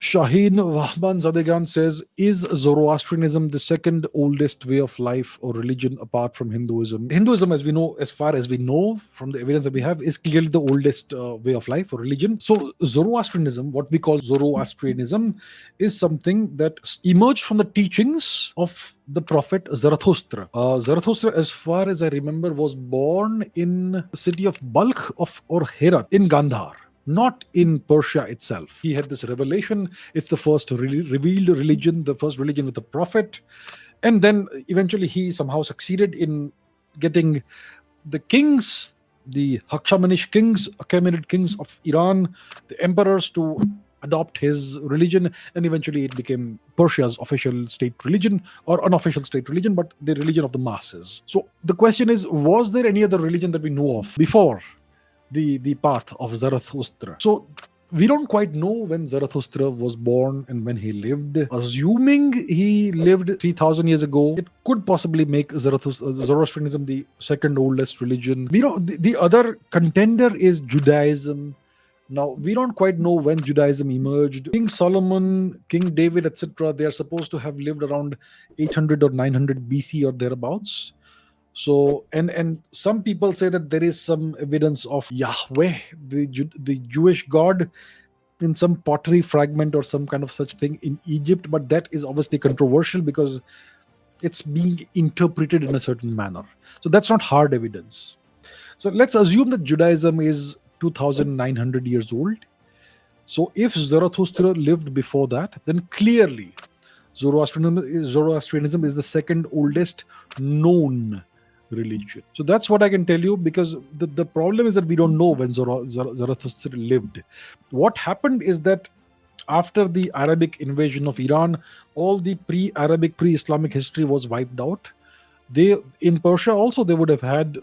Shaheen Wahban Zadegan says, is Zoroastrianism the second oldest way of life or religion apart from Hinduism? Hinduism, as we know, as far as we know from the evidence that we have, is clearly the oldest way of life or religion. So, Zoroastrianism, what we call Zoroastrianism, is something that emerged from the teachings of the prophet Zarathustra. Zarathustra, as far as I remember, was born in the city of Balkh of or Herat in Gandhar, not in Persia itself. He had this revelation. It's the first revealed religion, the first religion with the prophet. And then eventually he somehow succeeded in getting the kings, the Achaemenid kings of Iran, the emperors to adopt his religion, and eventually it became Persia's official state religion, or unofficial state religion, but the religion of the masses. So the question is, was there any other religion that we know of before the path of Zarathustra? So we don't quite know when Zarathustra was born and when he lived. Assuming he lived 3,000 years ago, it could possibly make Zoroastrianism the second oldest religion. We don't. The other contender is Judaism. Now, we don't quite know when Judaism emerged. King Solomon, King David, etc., they are supposed to have lived around 800 or 900 BC or thereabouts. So, and some people say that there is some evidence of Yahweh, the Jewish God, in some pottery fragment or some kind of such thing in Egypt, but that is obviously controversial because it's being interpreted in a certain manner. So that's not hard evidence. So let's assume that Judaism is 2,900 years old. So if Zarathustra lived before that, then clearly Zoroastrianism is the second oldest known religion. So that's what I can tell you, because the problem is that we don't know when Zarathustra lived. What happened is that after the Arabic invasion of Iran, all the pre-Arabic, pre-Islamic history was wiped out. They, in Persia also, they would have had,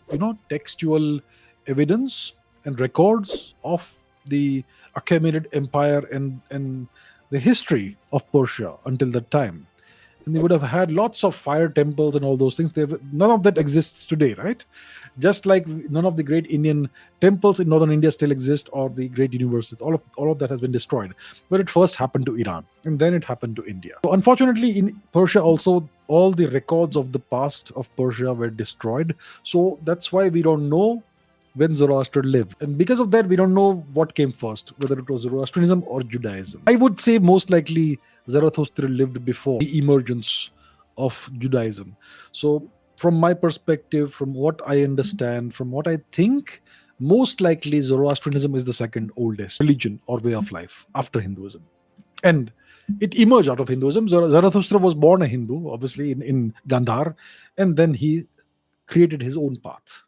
textual evidence and records of the Achaemenid Empire and the history of Persia until that time. And they would have had lots of fire temples and all those things. None of that exists today, right? Just like none of the great Indian temples in northern India still exist, or the great universities. All of that has been destroyed. But it first happened to Iran, and then it happened to India. So unfortunately, in Persia also, all the records of the past of Persia were destroyed. So that's why we don't know when Zoroaster lived. And because of that, we don't know what came first, whether it was Zoroastrianism or Judaism. I would say most likely Zarathustra lived before the emergence of Judaism. So from my perspective, from what I understand, from what I think, most likely Zoroastrianism is the second oldest religion or way of life after Hinduism. And it emerged out of Hinduism. Zarathustra was born a Hindu, obviously, in Gandhar, and then he created his own path.